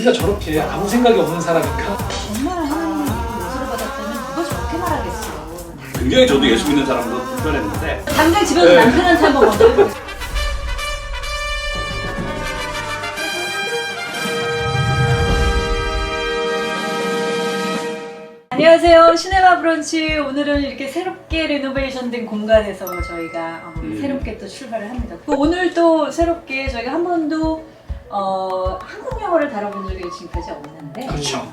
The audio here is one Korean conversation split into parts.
우리가 저렇게 아무 생각이 없는 사람인가? 정말 하나님의 용서를 받았다면 누가 저렇게 말하겠어요. 굉장히 저도 예수 믿는 사람도 불편했는데 당장 집에서 네. 남편한테 한번 먼저 해보겠습니다. 안녕하세요. 시네마 브런치. 오늘은 이렇게 새롭게 리노베이션 된 공간에서 저희가 새롭게 또 출발을 합니다. 오늘 또 새롭게 저희가 한 번도 한국 영화를 다뤄본 적이 지금까지 없는데 그렇죠.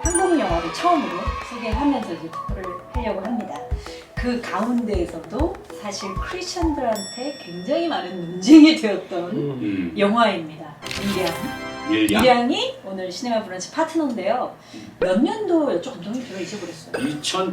한국 영화를 처음으로 소개하면서 이제 투표를 하려고 합니다. 그 가운데에서도 사실 크리스천들한테 굉장히 많은 논쟁이 되었던 영화입니다. 밀양이 오늘 시네마 브런치 파트너인데요. 몇 년도였죠? 감독님 제가 잊어버렸어요.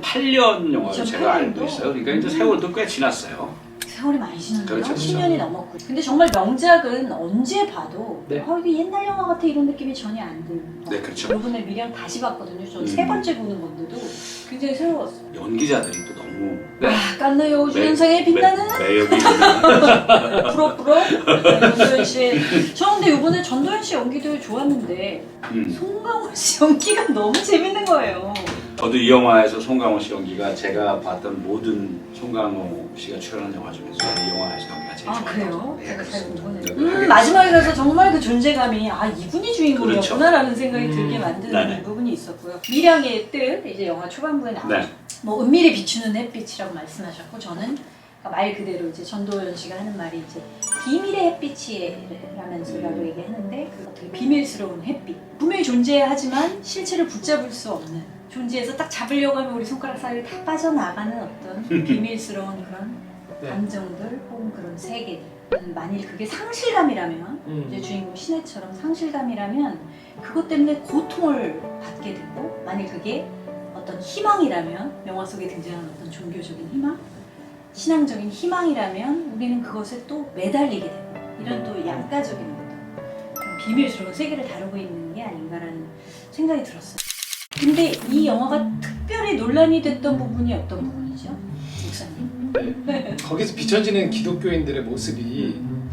2008년 영화로 제가 2008 알고 년도? 있어요. 그러니까 이제 세월도 꽤 지났어요. 세월이 많이 지났네요. 그렇죠. 10년이 넘었고. 근데 정말 명작은 언제 봐도 네. 이게 옛날 영화 같아 이런 느낌이 전혀 안 들고. 네, 그렇죠. 이번에 밀양 다시 봤거든요. 저는 세 번째 보는 건데도 굉장히 새로웠어요. 연기자들이 또 너무 깐느 여우주연상에 빛나는 매력이 있는 부럽부럽 전도연 씨. 저 근데 이번에 전도연 씨 연기도 좋았는데 송강호 씨 연기가 너무 재밌는 거예요. 저도 이 영화에서 송강호 씨 연기가 제가 봤던 모든 송강호 씨가 출연한 영화 중에서 이 영화에서 연기가 제일 아 좋았던 그래요? 것 같아요. 제가 잘 못 네, 보네요. 네. 마지막에 가서 정말 그 존재감이 이분이 주인공이었구나라는 생각이 들게 만드는 네네. 부분이 있었고요. 밀양의 뜻 이제 영화 초반부에 나오죠. 네. 뭐 은밀히 비추는 햇빛이라고 말씀하셨고 저는 말 그대로 이제 전도연 씨가 하는 말이 이제 비밀의 햇빛이라면서라고 얘기했는데 그 되게 비밀스러운 햇빛. 분명히 존재하지만 실체를 붙잡을 수 없는 존재에서 딱 잡으려고 하면 우리 손가락 사이에 다 빠져나가는 어떤 비밀스러운 그런 네. 감정들 혹은 그런 세계들. 만일 그게 상실감이라면 이제 주인공 신혜처럼 상실감이라면 그것 때문에 고통을 받게 되고 만일 그게 어떤 희망이라면 영화 속에 등장하는 어떤 종교적인 희망 신앙적인 희망이라면 우리는 그것에 또 매달리게 되고 이런 또 양가적인 어떤 그런 비밀스러운 세계를 다루고 있는 게 아닌가라는 생각이 들었어요. 근데 이 영화가 특별히 논란이 됐던 부분이 어떤 부분이죠? 목사님? 네. 거기서 비춰지는 기독교인들의 모습이 좀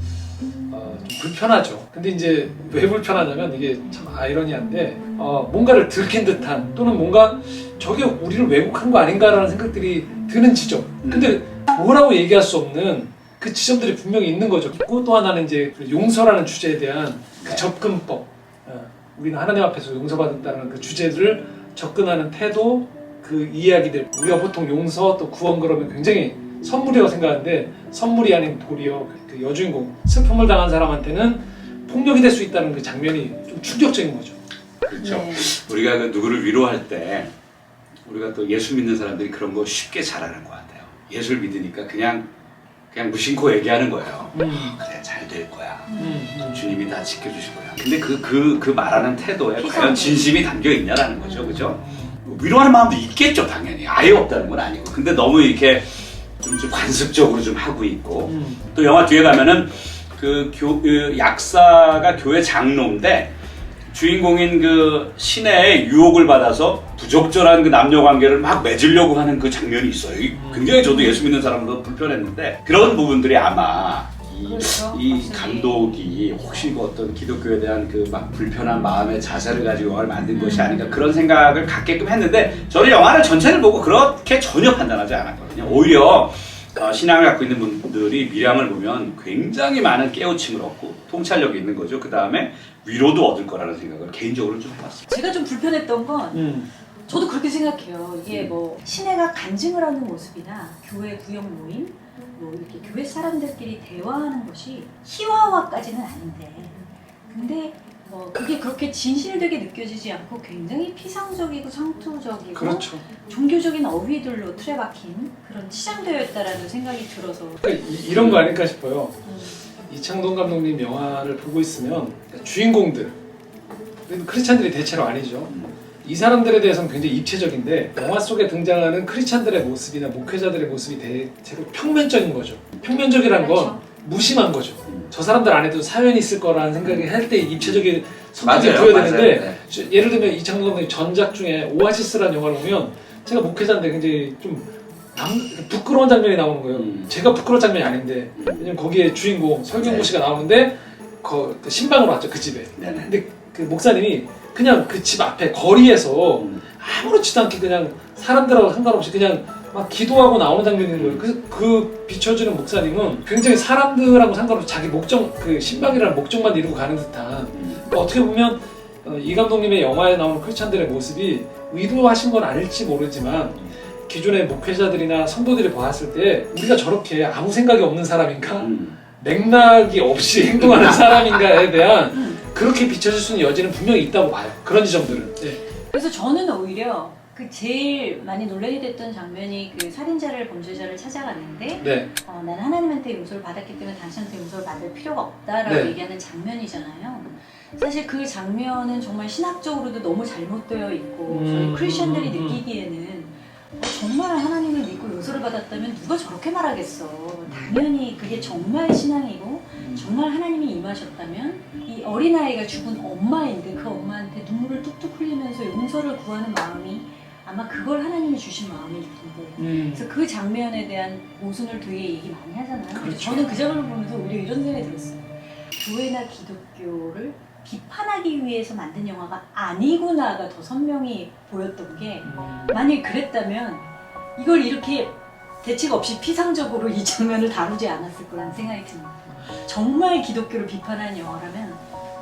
불편하죠. 근데 이제 왜 불편하냐면 이게 참 아이러니한데 뭔가를 들킨 듯한 또는 뭔가 저게 우리를 왜곡한 거 아닌가라는 생각들이 드는 지점. 근데 뭐라고 얘기할 수 없는 그 지점들이 분명히 있는 거죠. 그리고 또 하나는 이제 용서라는 주제에 대한 그 접근법. 우리는 하나님 앞에서 용서받았다는 그 주제를 접근하는 태도, 그 이야기들. 우리가 보통 용서 또 구원 그러면 굉장히 선물이라고 생각하는데 선물이 아닌 도리어 그 여주인공 슬픔을 당한 사람한테는 폭력이 될 수 있다는 그 장면이 좀 충격적인 거죠. 그렇죠. 네. 우리가 그 누구를 위로할 때 우리가 또 예수 믿는 사람들이 그런 거 쉽게 잘하는 것 같아요. 예수를 믿으니까 그냥 무심코 얘기하는 거예요. 그래 잘 될 거야. 주님이 다 지켜주실 거야. 근데 그 말하는 태도에 과연 진심이 담겨 있냐라는 거죠, 그죠? 위로하는 마음도 있겠죠, 당연히. 아예 없다는 건 아니고. 근데 너무 이렇게 좀 관습적으로 좀 하고 있고. 또 영화 뒤에 가면은 그 약사가 교회 장로인데 주인공인 그 신의 유혹을 받아서 부적절한 그 남녀 관계를 막 맺으려고 하는 그 장면이 있어요. 굉장히 저도 예수 믿는 사람으로 불편했는데 그런 부분들이 아마 그렇죠. 이 감독이 혹시 그 어떤 기독교에 대한 그 막 불편한 마음의 자세를 가지고 영화를 만든 것이 아닌가 그런 생각을 갖게끔 했는데 저는 영화를 전체를 보고 그렇게 전혀 판단하지 않았거든요. 오히려 신앙을 갖고 있는 분들이 밀양을 보면 굉장히 많은 깨우침을 얻고 통찰력이 있는 거죠. 그 다음에 위로도 얻을 거라는 생각을 개인적으로 좀 해봤어요. 제가 좀 불편했던 건 저도 그렇게 생각해요. 이게 뭐 신혜가 간증을 하는 모습이나 교회 구역 모임, 뭐 이렇게 교회 사람들끼리 대화하는 것이 희화화까지는 아닌데, 근데 그게 그렇게 진실되게 느껴지지 않고 굉장히 피상적이고 상투적이고 그렇죠. 종교적인 어휘들로 틀에 박힌 그런 치장되어 있다라는 생각이 들어서. 그러니까 이런 거 아닐까 싶어요. 이창동 감독님 영화를 보고 있으면 주인공들, 크리스찬들이 대체로 아니죠. 이 사람들에 대해서는 굉장히 입체적인데 영화 속에 등장하는 크리스찬들의 모습이나 목회자들의 모습이 대체로 평면적인 거죠. 평면적이라는 건 그렇죠. 무심한 거죠. 저 사람들 안에도 사연이 있을 거라는 생각이 할 때 입체적인 성격이 맞아요, 보여야 되는데 맞아요. 예를 들면 이창동 감독님 전작 중에 오아시스라는 영화를 보면 제가 목회자인데 굉장히 좀 부끄러운 장면이 나오는 거예요. 제가 부끄러운 장면이 아닌데 왜냐면 거기에 주인공 설경구 씨가 나오는데 그 신방으로 왔죠, 그 집에. 네네. 근데 그 목사님이 그냥 그 집 앞에 거리에서 아무렇지도 않게 그냥 사람들하고 상관없이 그냥 막 기도하고 나오는 장면이 있는 거예요. 그래서 그 비춰주는 목사님은 굉장히 사람들하고 상관없이 자기 목적, 그 신방이라는 목적만 이루고 가는 듯한, 그러니까 어떻게 보면 이 감독님의 영화에 나오는 크리스찬들의 모습이 의도하신 건 아닐지 모르지만 기존의 목회자들이나 성도들이 봤을 때 우리가 저렇게 아무 생각이 없는 사람인가? 맥락이 없이 행동하는 사람인가에 대한 그렇게 비춰질 수 있는 여지는 분명히 있다고 봐요. 그런 지점들은. 네. 그래서 저는 오히려 그 제일 많이 논란이 됐던 장면이 그 살인자를 범죄자를 찾아갔는데 네. 나는 하나님한테 용서를 받았기 때문에 당신한테 용서를 받을 필요가 없다라고 네. 얘기하는 장면이잖아요. 사실 그 장면은 정말 신학적으로도 너무 잘못되어 있고 저희 크리스천들이 느끼기에는 정말 하나님을 믿고 용서를 받았다면 누가 저렇게 말하겠어. 당연히 그게 정말 신앙이고 정말 하나님이 임하셨다면 이 어린아이가 죽은 엄마인데 그 엄마한테 눈물을 뚝뚝 흘리면서 용서를 구하는 마음이 아마 그걸 하나님이 주신 마음일 텐데 그래서 그 장면에 대한 모순을 되게 얘기 많이 하잖아요. 그렇죠. 저는 그 장면을 보면서 오히려 이런 생각이 들었어요. 교회나 기독교를 비판하기 위해서 만든 영화가 아니구나가 더 선명히 보였던 게 만약 그랬다면 이걸 이렇게 대책 없이 피상적으로 이 장면을 다루지 않았을 거라는 생각이 듭니다. 정말 기독교를 비판하는 영화라면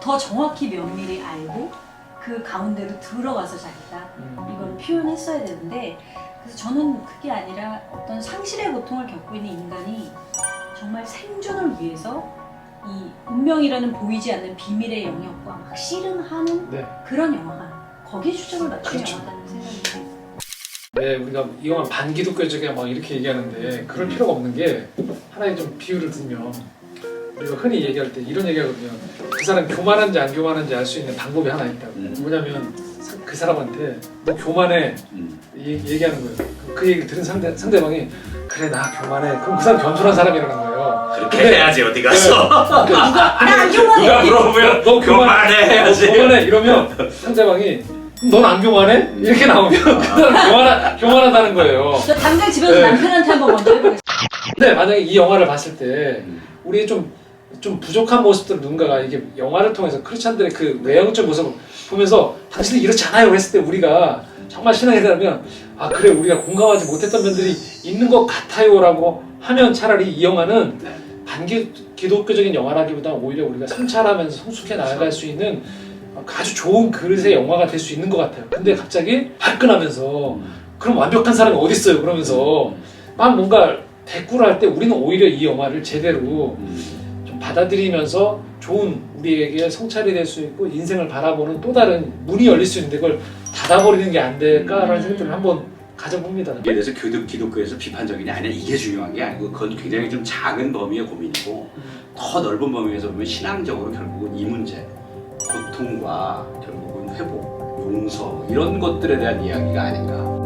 더 정확히 면밀히 알고 그 가운데로 들어가서 자기가 이걸 표현했어야 되는데 그래서 저는 그게 아니라 어떤 상실의 고통을 겪고 있는 인간이 정말 생존을 위해서 이 운명이라는 보이지 않는 비밀의 영역과 막 씨름하는 네. 그런 영화가 거기에 초점을 맞춘 그렇죠. 영화라는 생각이 들어요. 네, 우리가 이 영화 반기독교적이야 막 이렇게 얘기하는데 그럴 필요가 없는 게 하나의 좀 비유를 들면 우리가 흔히 얘기할 때 이런 얘기하거든요. 그 사람 교만한지 안 교만한지 알 수 있는 방법이 하나 있다고. 뭐냐면 그 사람한테 너 교만해 얘기하는 거예요. 그 얘기를 들은 상대방이 그래 나 교만해. 그럼 그 사람 겸손한 사람이라는 거예요. 그렇게 해야지 어디 가서. 나안 교만해. 누가 물어보면 너 교만해 해야지. 너 교만해 이러면 상대방이 넌 안 교만해? 이렇게 나오면 그 사람 교만하다는 거예요. 저 당장 집에서 네. 남편한테 한번 먼저 해보겠습니다. 근데 만약에 이 영화를 봤을 때 우리의 좀 부족한 모습들 누군가가 이게 영화를 통해서 크리스찬들의 그 외형적 모습을 보면서 당신은 이렇지 않아요 했을 때 우리가 정말 신앙이 되면 아 그래 우리가 공감하지 못했던 면들이 있는 것 같아요 라고 하면 차라리 이 영화는 반기독교적인 영화라기보다 오히려 우리가 성찰하면서 성숙해 나아갈 수 있는 아주 좋은 그릇의 영화가 될 수 있는 것 같아요. 근데 갑자기 발끈하면서 그럼 완벽한 사람이 어디 있어요 그러면서 막 뭔가 대꾸를 할 때 우리는 오히려 이 영화를 제대로 좀 받아들이면서 좋은 우리에게 성찰이 될 수 있고 인생을 바라보는 또 다른 문이 열릴 수 있는데 그걸 닫아버리는 게 안 될까라는 생각들을 한번 가져봅니다. 이에 대해서 기독교에서 비판적이냐 아니냐 이게 중요한 게 아니고 그건 굉장히 좀 작은 범위의 고민이고 더 넓은 범위에서 보면 신앙적으로 결국은 이 문제 고통과 결국은 회복, 용서 이런 것들에 대한 이야기가 아닌가.